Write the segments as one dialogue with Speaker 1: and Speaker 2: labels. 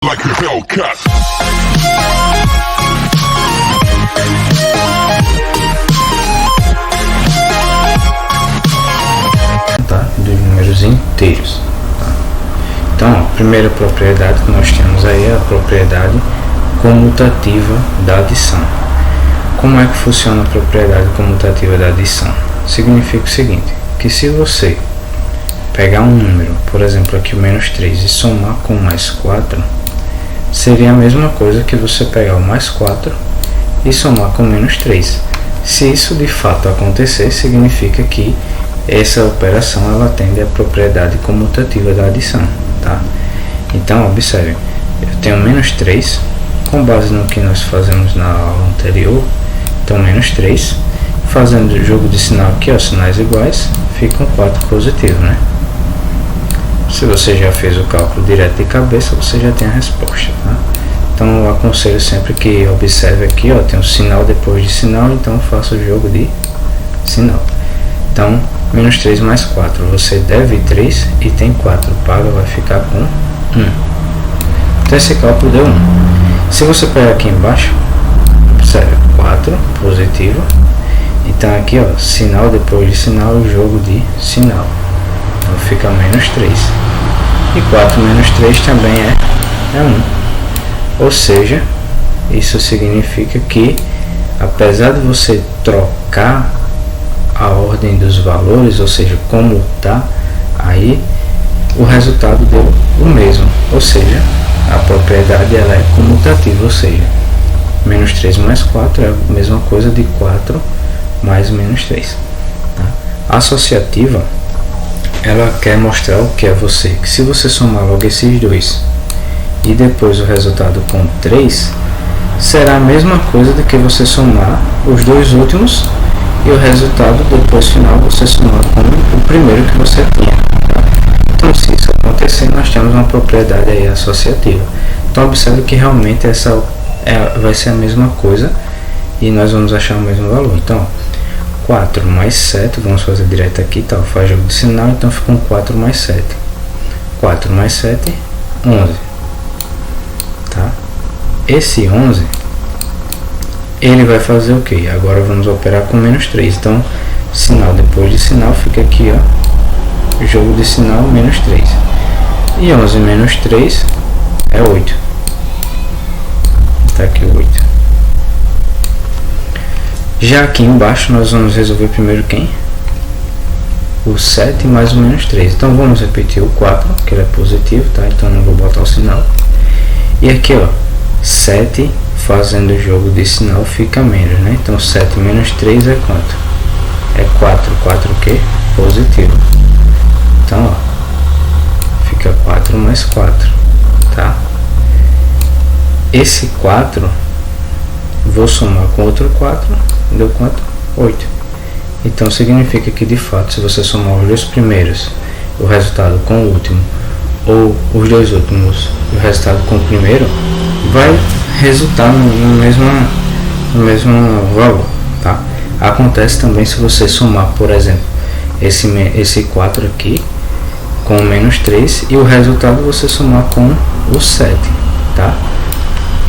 Speaker 1: like a Hellcat.
Speaker 2: Tá? Dos números inteiros. Tá? Então, a primeira propriedade que nós temos aí é a propriedade comutativa da adição. Como é que funciona a propriedade comutativa da adição? Significa o seguinte, que se você pegar um número, por exemplo aqui o menos 3, e somar com mais 4, seria a mesma coisa que você pegar o mais 4 e somar com menos 3. Se isso de fato acontecer, significa que essa operação ela atende à propriedade comutativa da adição. Tá? Então, observe, eu tenho menos 3, com base no que nós fazemos na aula anterior, então menos 3, fazendo o jogo de sinal aqui, ó, sinais iguais, fica um 4 positivo, né? Se você já fez o cálculo direto de cabeça, você já tem a resposta, tá? Então eu aconselho sempre que observe aqui, ó, tem um sinal depois de sinal, então faça o jogo de sinal. Então, menos 3 mais 4, você deve 3 e tem 4, paga, vai ficar com 1. Então esse cálculo deu 1. Se você pegar aqui embaixo, observe, 4 positivo, então aqui, ó, sinal depois de sinal, o jogo de sinal. Então fica menos 3. E 4 menos 3 também é 1. Ou seja, isso significa que, apesar de você trocar a ordem dos valores, ou seja, comutar, aí o resultado deu o mesmo. Ou seja, a propriedade ela é comutativa, ou seja, menos 3 mais 4 é a mesma coisa de 4 mais menos 3. Tá? Associativa, ela quer mostrar o que é você, que se você somar logo esses dois e depois o resultado com 3, será a mesma coisa do que você somar os dois últimos e o resultado depois final você somar com o primeiro que você tinha. Tá? Então, se isso acontecer, nós temos uma propriedade aí associativa. Então, observe que realmente essa vai ser a mesma coisa e nós vamos achar o mesmo valor. Então, 4 mais 7, vamos fazer direto aqui, tá? Faz jogo de sinal, então fica um 4 mais 7. 4 mais 7, 11. Tá? Esse 11, ele vai fazer o que? Agora vamos operar com menos 3. Então, sinal depois de sinal, fica aqui, ó, jogo de sinal menos 3. E 11 menos 3 é 8. Tá aqui o 8. Já aqui embaixo nós vamos resolver primeiro quem? O 7 mais o menos 3. Então vamos repetir o 4, que ele é positivo, tá? Então não vou botar o sinal. E aqui, ó, 7 fazendo o jogo de sinal fica menos, né? Então 7 menos 3 é quanto? É 4. 4 o quê? Positivo. Então, ó, fica 4 mais 4, tá? Esse 4, vou somar com outro 4, deu quanto? 8. Então significa que de fato, se você somar os dois primeiros, o resultado com o último, ou os dois últimos, o resultado com o primeiro, vai resultar no mesmo valor, tá? Acontece também se você somar, por exemplo, esse 4 aqui com o menos 3 e o resultado você somar com o 7, tá?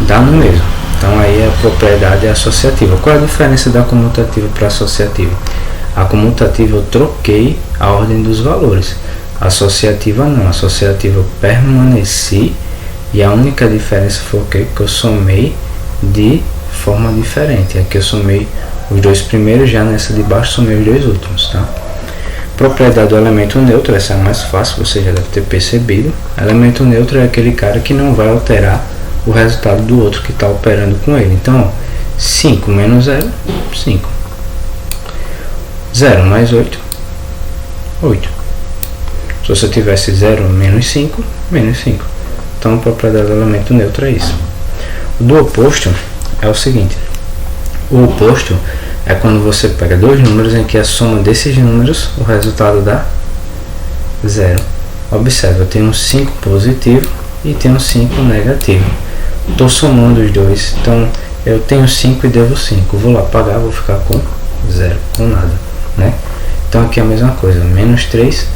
Speaker 2: Dá no mesmo. Então aí a propriedade é associativa. Qual é a diferença da comutativa para a associativa? A comutativa eu troquei a ordem dos valores. A associativa não. A associativa eu permaneci e a única diferença foi o que eu somei de forma diferente. Aqui eu somei os dois primeiros, já nessa de baixo somei os dois últimos, tá? Propriedade do elemento neutro, essa é a mais fácil, você já deve ter percebido. Elemento neutro é aquele cara que não vai alterar o resultado do outro que está operando com ele. Então, 5 menos 0, 5. 0 mais 8, 8. Se você tivesse 0 menos 5, menos 5. Então, a propriedade do elemento neutro é isso. O do oposto é o seguinte. O oposto é quando você pega dois números em que a soma desses números, o resultado dá 0. Observe, eu tenho um 5 positivo e tenho um 5 negativo. Estou somando os dois, então eu tenho 5 e devo 5. Vou lá pagar, vou ficar com 0, com nada, né? Então aqui é a mesma coisa, menos 3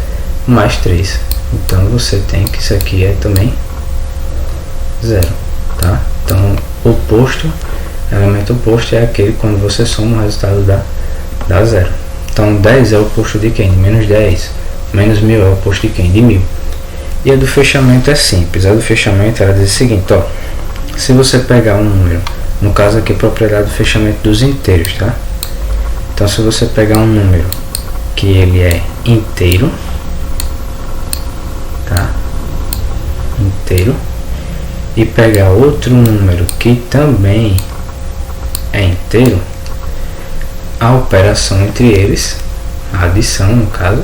Speaker 2: mais 3. Então você tem que isso aqui é também 0, tá? Então, elemento oposto é aquele quando você soma o resultado dá 0. Então 10 é o oposto de quem? De menos 10. Menos 1000 é o oposto de quem? De 1000. E a do fechamento é simples. A do fechamento ela diz o seguinte, ó. Se você pegar um número, no caso aqui propriedade do fechamento dos inteiros, tá? Então se você pegar um número que ele é inteiro, tá? Inteiro. E pegar outro número que também é inteiro, a operação entre eles, a adição no caso,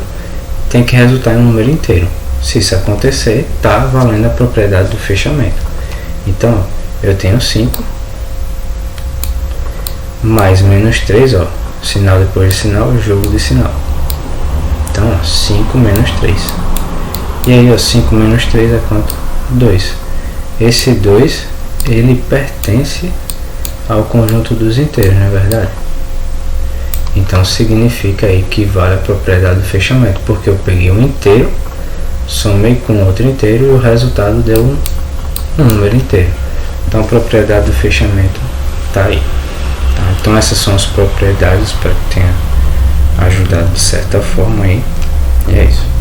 Speaker 2: tem que resultar em um número inteiro. Se isso acontecer, tá valendo a propriedade do fechamento. Então, eu tenho 5 mais menos 3, ó, sinal depois de sinal, jogo de sinal. Então, ó, 5 menos 3. E aí, ó, 5 menos 3 é quanto? 2. Esse 2, ele pertence ao conjunto dos inteiros, não é verdade? Então significa aí que vale a propriedade do fechamento, porque eu peguei um inteiro, somei com outro inteiro e o resultado deu um número inteiro. Então a propriedade do fechamento está aí. Tá? Então essas são as propriedades, espero que tenha ajudado de certa forma aí. E é isso.